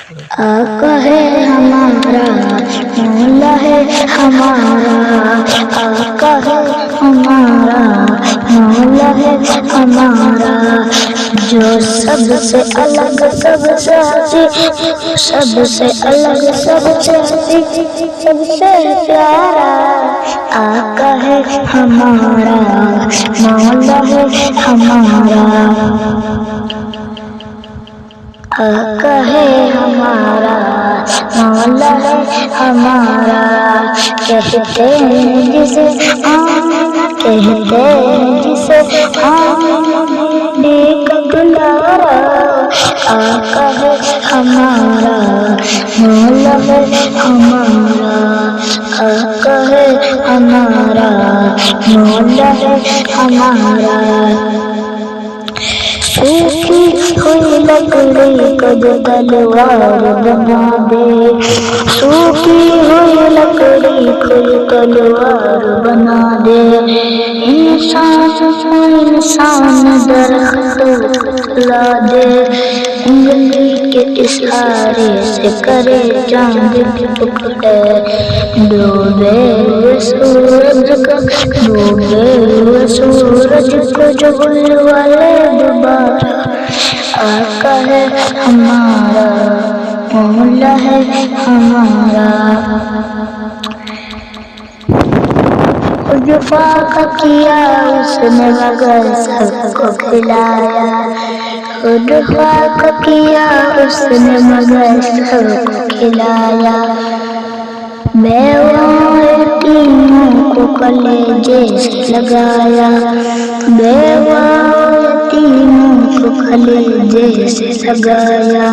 आका है हमारा, मौला है हमारा। आका है हमारा, मौला है हमारा। जो सबसे अलग सबसे हसी, सबसे अलग सबसे हसी, सबसे प्यारा। आका है हमारा, मौला है हमारा। आका है हमारा, मौला है हमारा। कहते हैं जिसे कहते हैं जिसे का दुलारा। आका है हमारा, मौला है हमारा। आका है हमारा, मौला है हमारा। सूखी हुई लकड़ी को जो तलवार बना दे, सूखी हुई लकड़ी को तलवार बना दे। इंसान दरख्त ला दे, उंगली के इशारे से करे चांद के टुकड़े। डूबे हुए सूरज को, डूबे हुए सूरज को जो वाले दोबारा। आका है हमारा, मौला है हमारा। जो फाका किया उसने मगर सबको खिलाया। जो फाका किया उसने मगर सबको खिलाया। बेवाओं यतीमों को कलेजे से लगाया। बेवाओं यतीमों को कलेजे से लगाया।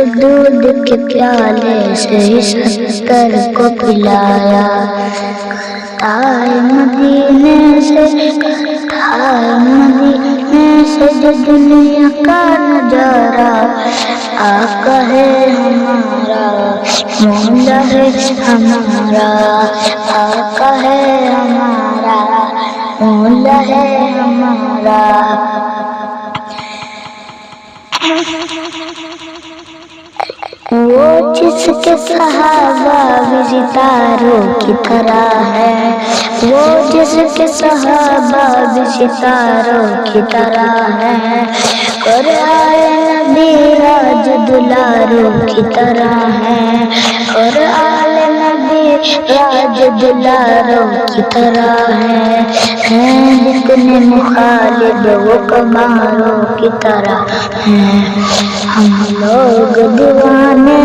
दूध के प्याले से ही 70 को पिलाया। ताए मदीने से, ताए मदीने से जो दुनिया का नजारा। आका है हमारा, मौला है हमारा। आका है हमारा, मौला है हमारा। वो जिसके सहाबा भी सितारों की तरह है। वो जिसके सहाबा भी सितारों की तरह है। और आए नबी राज दुलारों की तरह है। और आए नबी राज दुलारों की तरह है। जितने मुखालिब वो कमारों की तरह है। हम लोग दीवाने,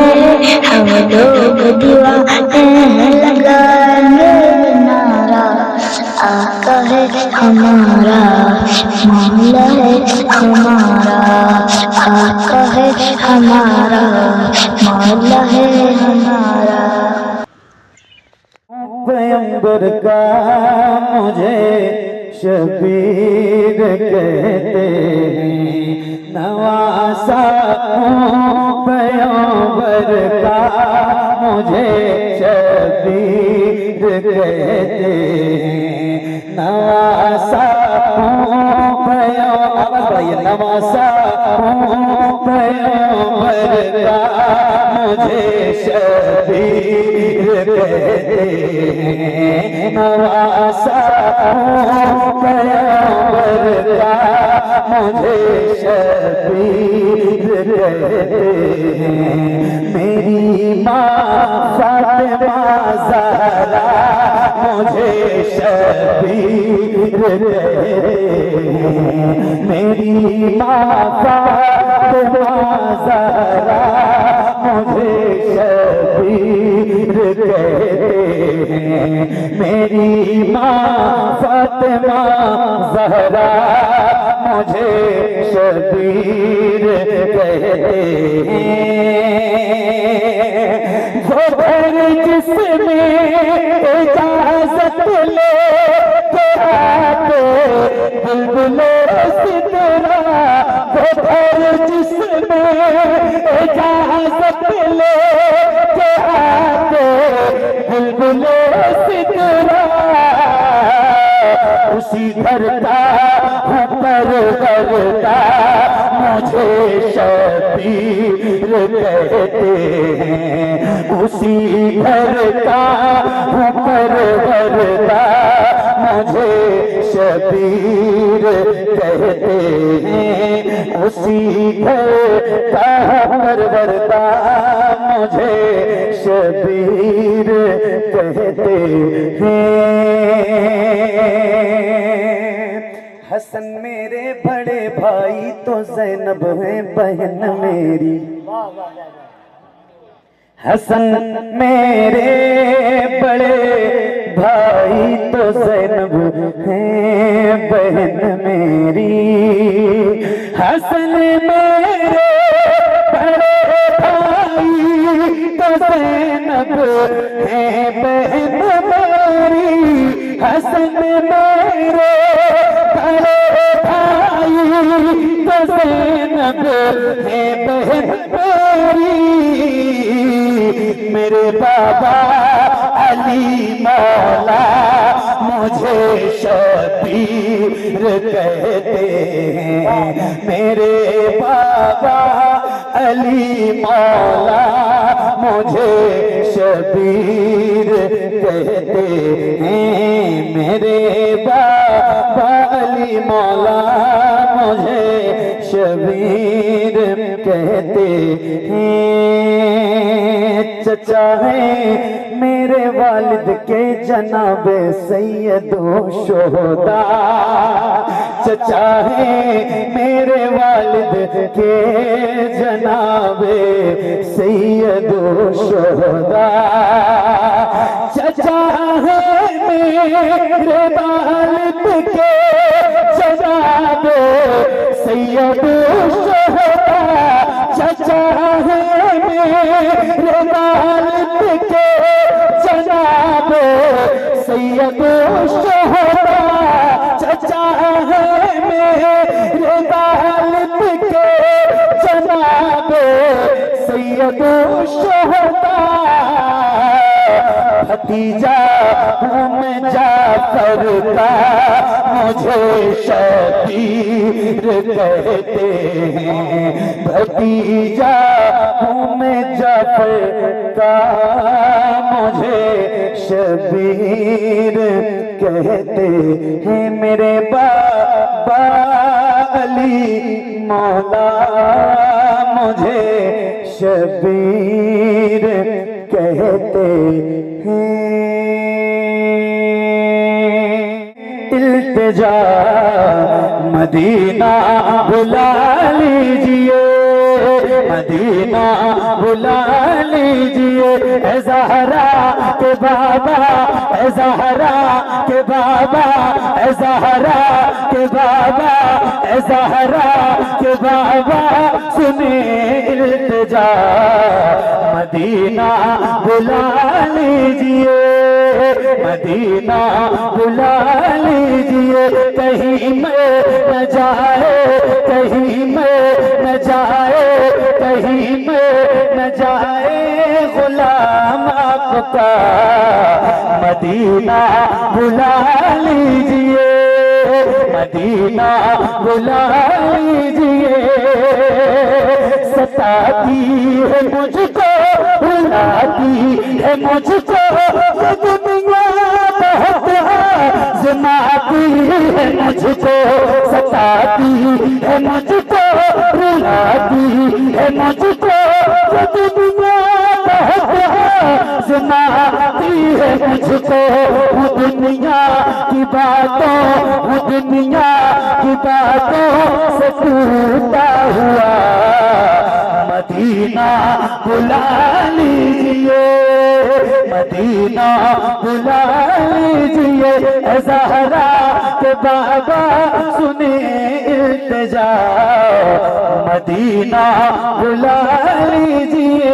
हम लोग दीवाने लगाएंगे नारा। आका है हमारा, मौला है हमारा। आका है हमारा, मौला है हमारा। पैगंबर का मुझे शबीर कहते हैं। नवासा पैगंबर का मुझे शबीर कहते हैं। नवासा नवासा पैगंबर का मुझे शबीर कहते हैं। नवासा पैगंबर का मुझे शबीर कहते हैं। मेरी माँ फातिमा ज़हरा मुझे शबीर कहते हैं। मेरी माँ फातिमा ज़हरा मुझे शबीर कहते हैं। मेरी माँ फातिमा ज़हरा मुझे शबीर कहते हैं। वो घर जिसमें इजाज़त ले के आते बुलबुले सितरा। वो घर जिसमें इजाज़त ले के आते बुलबुले सितरा। उसी घर का हूँ परवरदा, मुझे शबीर कहते हैं। उसी घर का हूँ परवरदा, मुझे शबीर कहते हैं। उसी घर का परवरदा, मुझे शबीर कहते हैं। हसन मेरे बड़े भाई तो ज़ैनब है बहन मेरी। हसन मेरे बड़े भाई तो ज़ैनब है बहन मेरी। हसन मेरे बड़े भाई तो ज़ैनब है बहन मेरी। हसन मेरे बड़े भाई तो ज़ैनब है बहन मेरी। मेरे बाबा अली मौला मुझे शबीर कहते हैं। मेरे बाबा अली मौला मुझे शबीर कहते हैं। मेरे बाबा अली मौला मुझे शबीर कहते हैं। चचा है मेरे वालिद के जनाबे सैयदो शोहदा। चचा है मेरे वालिद के जनाबे सैयदो शोहदा। चचा है मेरे वालिद के जनाबे सैयदो शोहदा। चचा है मेरे वालिद के जनाबे सैयदो शोहदा। चचा है मेरे वालिद के जनाबे सैयदो शोहदा। भतीजा हूँ मैं जाफर का, मुझे शबीर कहते हैं। भतीजा हूँ मैं जाफर का, मुझे शबीर कहते हैं। मेरे बाबा अली मौला मुझे शबीर कहते हैं। इल्तिजा मदीना बुला लीजिए, मदीना बुला लीजिए। ए ज़हरा के बाबा, ए ज़हरा के बाबा, ए ज़हरा के बाबा, ए ज़हरा के बाबा सुने इल्तिजा मदीना बुला लीजिए, मदीना बुला लीजिए। कहीं मैं न जाए, कहीं मैं न जाए, कहीं मैं न जाए गुलाम आपका, मदीना बुला लीजिए, मदीना बुला लीजिए। सताती है मुझको, रुलाती है मुझको दुनिया बहुत आज़माती है मुझको। सताती है मुझको, रुलाती है मुझको दुनिया बहुत आज़माती है मुझको। वो दुनिया की बातों, वो दुनिया की बातों से टूटा हुआ मदीना बुला लीजिए, मदीना बुला लीजिए। ए ज़हरा के बाबा सुने इल्तिजा, मदीना बुला लीजिए।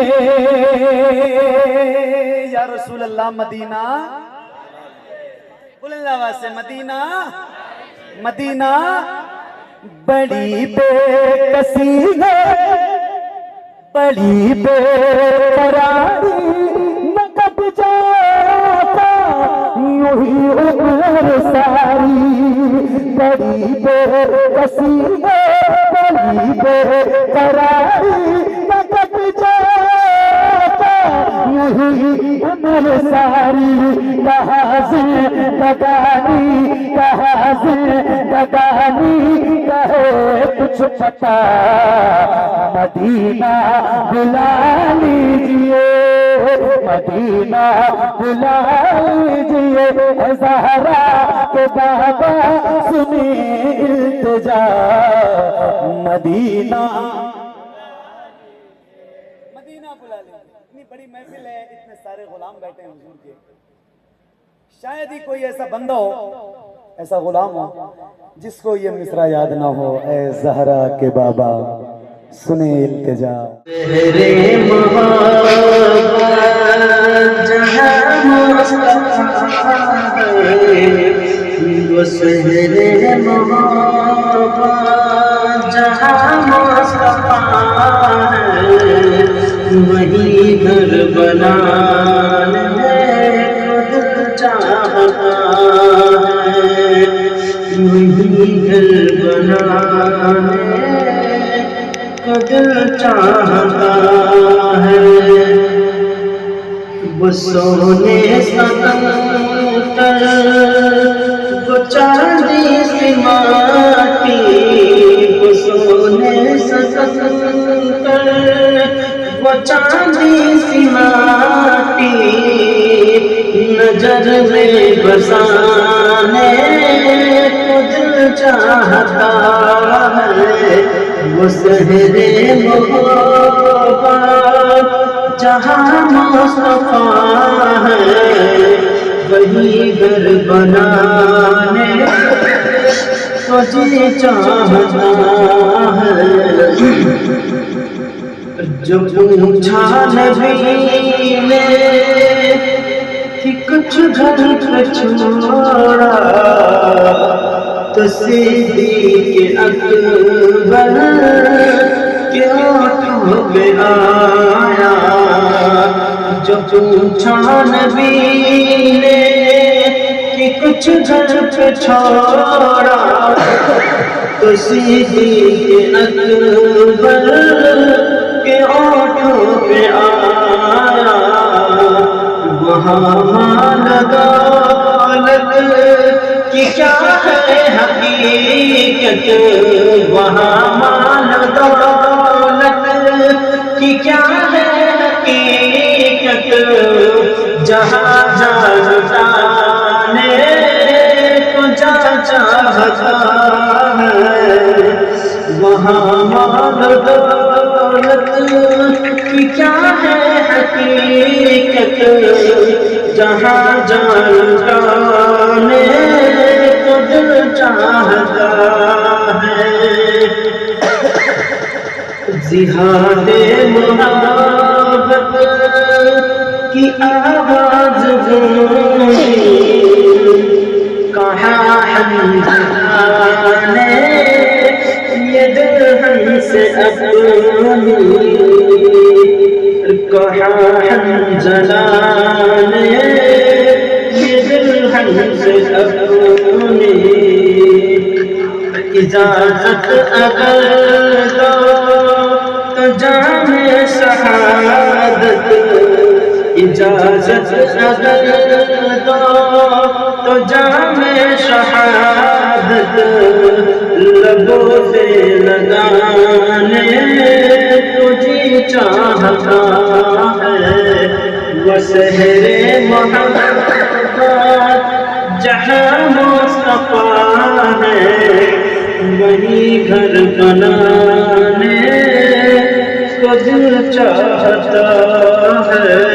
या रसूल अल्लाह मदीना बुलंदा से मदीना, मदीना बड़ी बेकसी है, बड़ी बेकरारी न कट जाता यूं ही उम्र सारी। बड़ी बेकसी बड़ी बेकरारी न कट जाता यही उम्र सारी। कहाँ से बगानी कहाँ से बगानी कहे कुछ पता मदीना बुला लीजिए मदीना बुला लीजिए ज़हरा के बाबा सुनी इल्तिजा मदीना मदीना बुला लीजिए। इतनी बड़ी महफिल है, इतने सारे गुलाम बैठे हैं हुजूर के, शायद ही कोई ऐसा बंदा हो ऐसा गुलाम हो जिसको ये मिसरा याद ना हो। ए ज़हरा के बाबा सुने इल्तिजा। तेरे वो शहरे मुहब्बत जहाँ मुस्तफा है वही घर बनाने खुद चाहता है वही घर बनाने खुद चाहता है। वो सोने सतर वो चांदी सी माटी वो सोने सतर वो चांदी सी माटी नजर में बसाने खुद चाहता है। वो शहरे मोहब्बत जहाँ मुस्तफा है वही घर बनाने तुझे चाहता है। जो पूछा नबी ने कि कुछ घर पे छोड़ा तो सिद्दीक़ अकबर क्यों ठोक आया। जो पूछा नबी ने कि कुछ घर पे छोड़ा तो सिद्दीक़ अकबर क्यों ठोक आया। वहाँ माल दौलत कि क्या है हकीकत वहाँ माल दौलत कि क्या है हकीकत जहाँ जा लुटाने को जा चाहता है। वहाँ माल दौलत कि क्या है हकीकत जहाँ जा लुटाने को दिल चाहता है। जिहादे मुहब्बत की आवाज गूंजी कहाँ हमजा ने ये दुल्हन से अपनी कहाँ हमजा ने ये दुल्हन से अपनी। इजाजत अगर दो तो जामे शहादत इजाजत अगर दो तो जामे शहादत लबों से लगाने तुझे चाहता है। वो शहरे मोहब्बत जहाँ मुस्तफा है वही घर बनाने को दिल चाहता है।